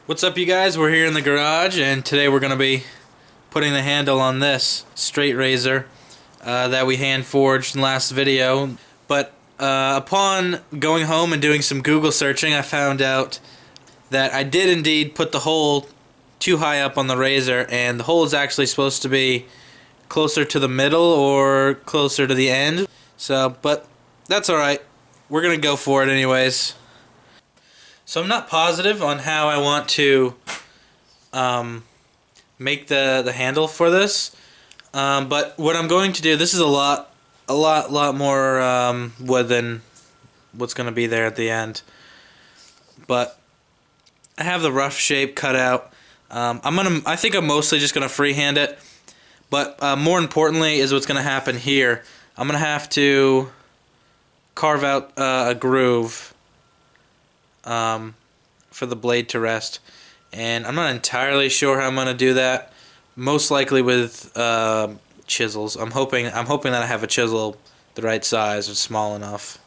What's up, you guys? We're here in the garage, and today we're going to be putting the handle on this straight razor that we hand forged in the last video. But upon going home and doing some Google searching, I found out that I did indeed put the hole too high up on the razor, and the hole is actually supposed to be closer to the middle or closer to the end. So, but that's alright. We're going to go for it anyways. So I'm not positive on how I want to make the handle for this, but what I'm going to do, this is a lot more wood than what's going to be there at the end. But I have the rough shape cut out. I think I'm mostly just gonna freehand it, but more importantly is what's gonna happen here. I'm gonna have to carve out a groove for the blade to rest, and I'm not entirely sure how I'm gonna do that. Most likely with chisels. I'm hoping that I have a chisel the right size and small enough.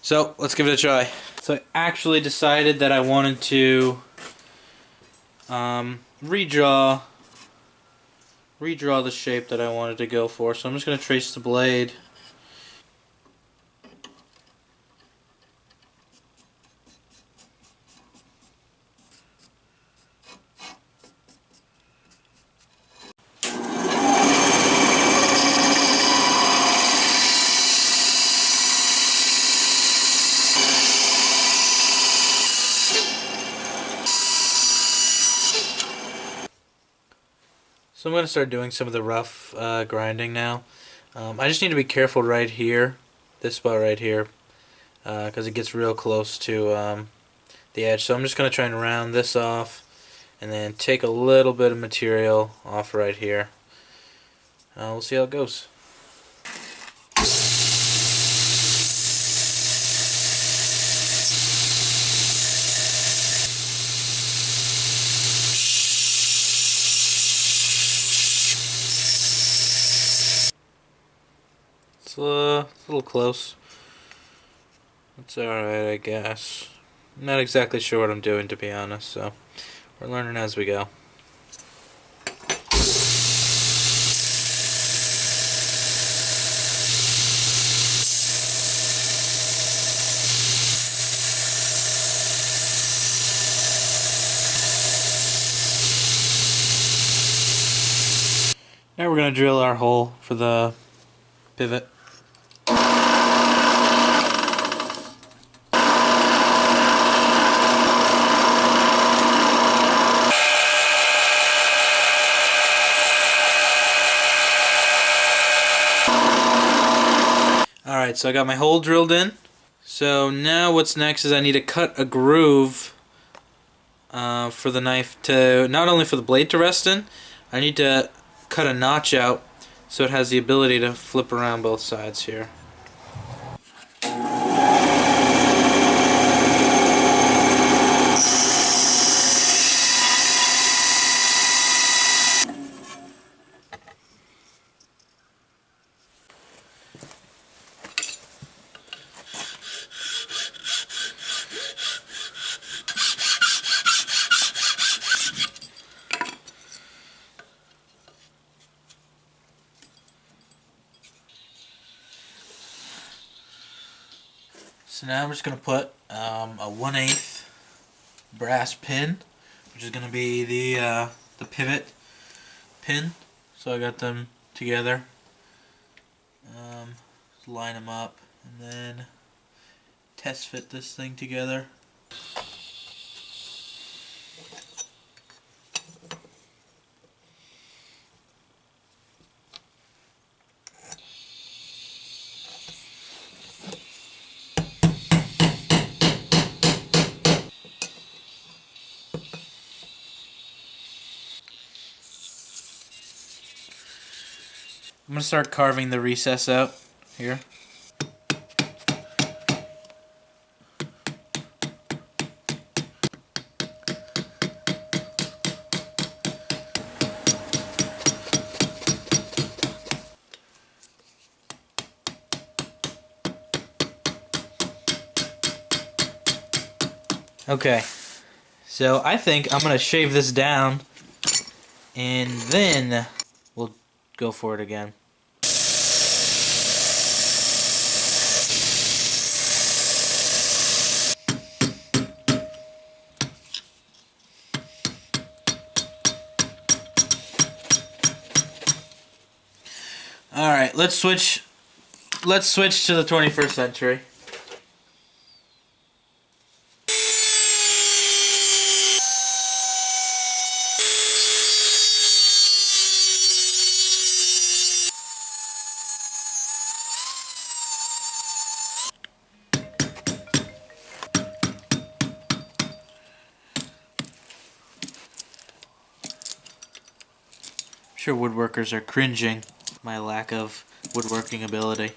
So let's give it a try. So I actually decided that I wanted to redraw the shape that I wanted to go for. So I'm just going to trace the blade. So I'm going to start doing some of the rough grinding now. I just need to be careful right here, this spot right here, because it gets real close to the edge. So I'm just going to try and round this off and then take a little bit of material off right here. We'll see how it goes. It's a little close. It's alright, I guess. I'm not exactly sure what I'm doing, to be honest, so we're learning as we go. Now we're going to drill our hole for the pivot. Alright, so I got my hole drilled in. So now what's next is I need to cut a groove for the knife to, not only for the blade to rest in, I need to cut a notch out so it has the ability to flip around both sides here. So now I'm just going to put a 1/8 brass pin, which is going to be the pivot pin. So I got them together. Line them up and then test fit this thing together. I'm going to start carving the recess out here. Okay, So I think I'm going to shave this down, and then we'll go for it again. Alright, let's switch to the 21st century. I'm sure woodworkers are cringing my lack of woodworking ability.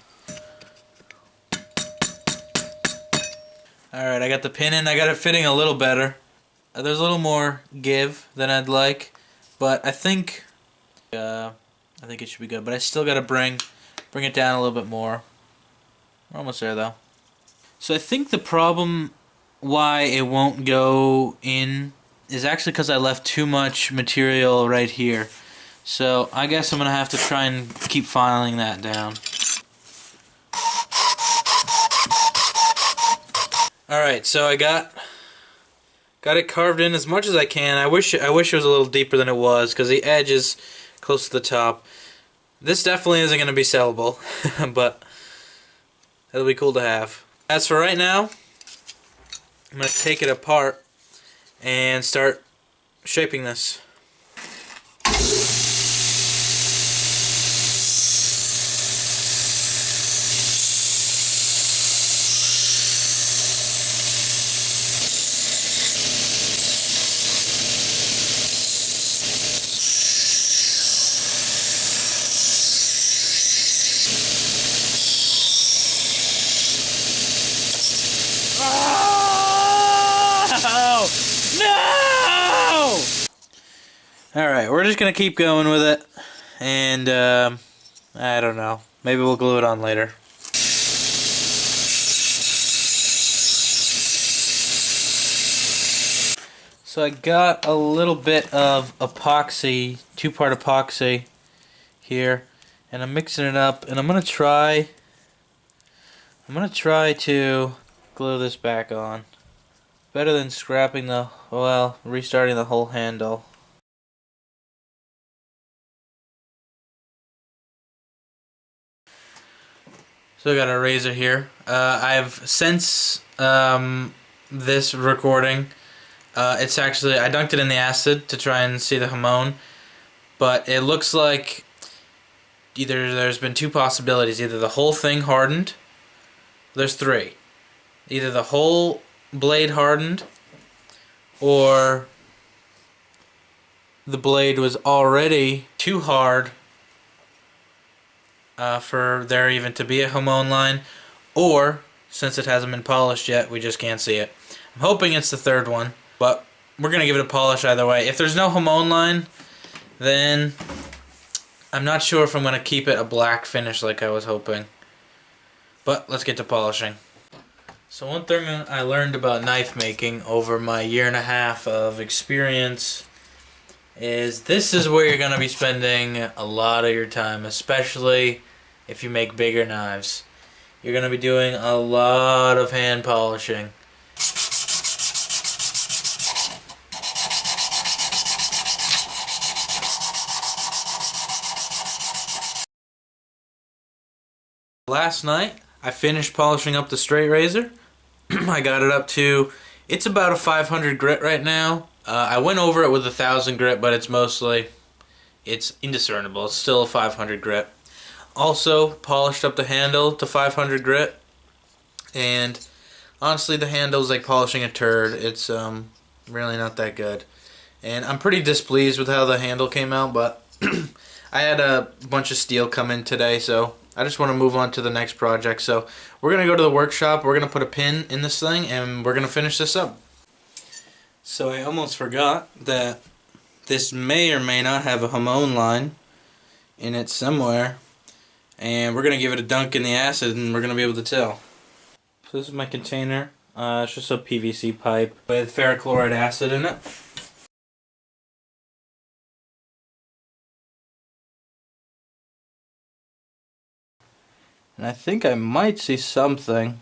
Alright, I got the pin in. I got it fitting a little better. There's a little more give than I'd like, but I think it should be good. But I still got to bring it down a little bit more. We're almost there though. So I think the problem why it won't go in is actually because I left too much material right here. So I guess I'm going to have to try and keep filing that down. Alright, so I got it carved in as much as I can. I wish it was a little deeper than it was because the edge is close to the top. This definitely isn't going to be sellable, but it'll be cool to have. As for right now, I'm going to take it apart and start shaping this. No! Alright, we're just going to keep going with it, and I don't know, maybe we'll glue it on later. So I got a little bit of epoxy, two-part epoxy here, and I'm mixing it up, and I'm going to try to glue this back on. Better than scrapping restarting the whole handle. So I got a razor here. I've since this recording, I dunked it in the acid to try and see the hamon, but it looks like there's been two possibilities. Either the whole thing hardened, there's three. Either the whole blade hardened, or the blade was already too hard for there even to be a hamon line, or since it hasn't been polished yet, we just can't see it. I'm hoping it's the third one, but we're going to give it a polish either way. If there's no hamon line, then I'm not sure if I'm going to keep it a black finish like I was hoping. But let's get to polishing. So one thing I learned about knife making over my 1.5 years of experience is this is where you're going to be spending a lot of your time, especially if you make bigger knives. You're going to be doing a lot of hand polishing. Last night I finished polishing up the straight razor. I got it up to, it's about a 500 grit right now. I went over it with 1,000 grit, but it's indiscernible. It's still a 500 grit. Also polished up the handle to 500 grit, and honestly the handle's like polishing a turd. It's really not that good, and I'm pretty displeased with how the handle came out, but I had a bunch of steel come in today, so I just want to move on to the next project. So we're going to go to the workshop, we're going to put a pin in this thing, and we're going to finish this up. So I almost forgot that this may or may not have a hamon line in it somewhere, and we're going to give it a dunk in the acid and we're going to be able to tell. So this is my container It's just a PVC pipe with ferric chloride acid in it. And I think I might see something.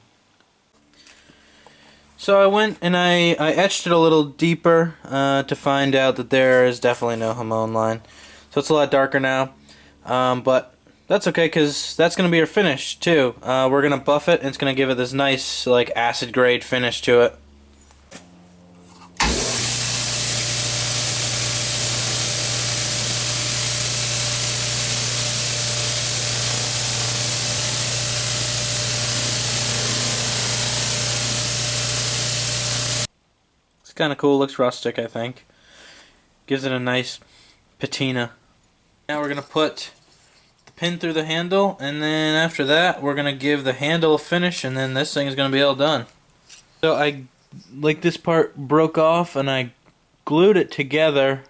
So I went and I etched it a little deeper to find out that there is definitely no hamon line. So it's a lot darker now. But that's okay, because that's going to be our finish too. We're going to buff it, and it's going to give it this nice like acid grade finish to it. It's kind of cool, looks rustic, I think. Gives it a nice patina. Now we're going to put the pin through the handle, and then after that we're going to give the handle a finish, and then this thing is going to be all done. So this part broke off and I glued it together,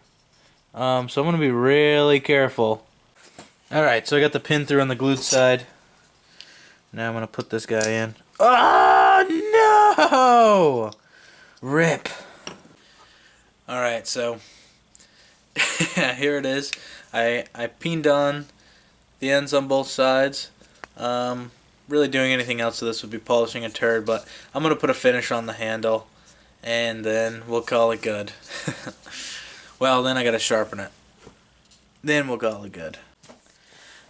so I'm going to be really careful. Alright, so I got the pin through on the glued side. Now I'm going to put this guy in. Oh no! Rip. Alright, so here it is. I pinned on the ends on both sides. Really doing anything else to this would be polishing a turd, but I'm going to put a finish on the handle, and then we'll call it good. Well, then I got to sharpen it. Then we'll call it good.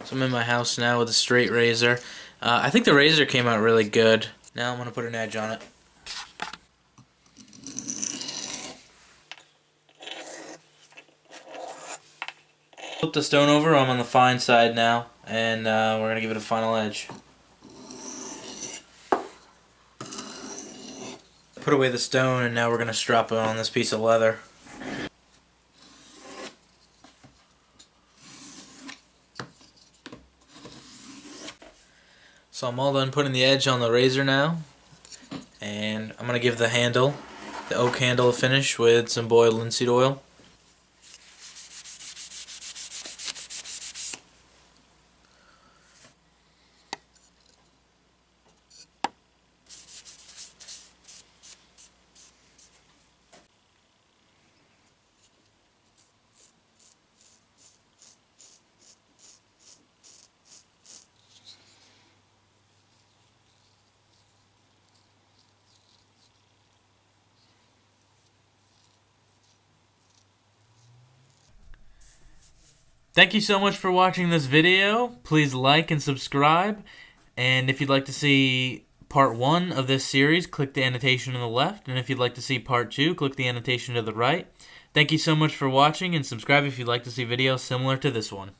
So I'm in my house now with a straight razor. I think the razor came out really good. Now I'm going to put an edge on it. Flip the stone over. I'm on the fine side now, and we're going to give it a final edge. Put away the stone, and now we're going to strap it on this piece of leather. So I'm all done putting the edge on the razor now, and I'm going to give the handle, the oak handle, a finish with some boiled linseed oil. Thank you so much for watching this video. Please like and subscribe. And if you'd like to see part 1 of this series, click the annotation on the left. And if you'd like to see part 2, click the annotation to the right. Thank you so much for watching, and subscribe if you'd like to see videos similar to this one.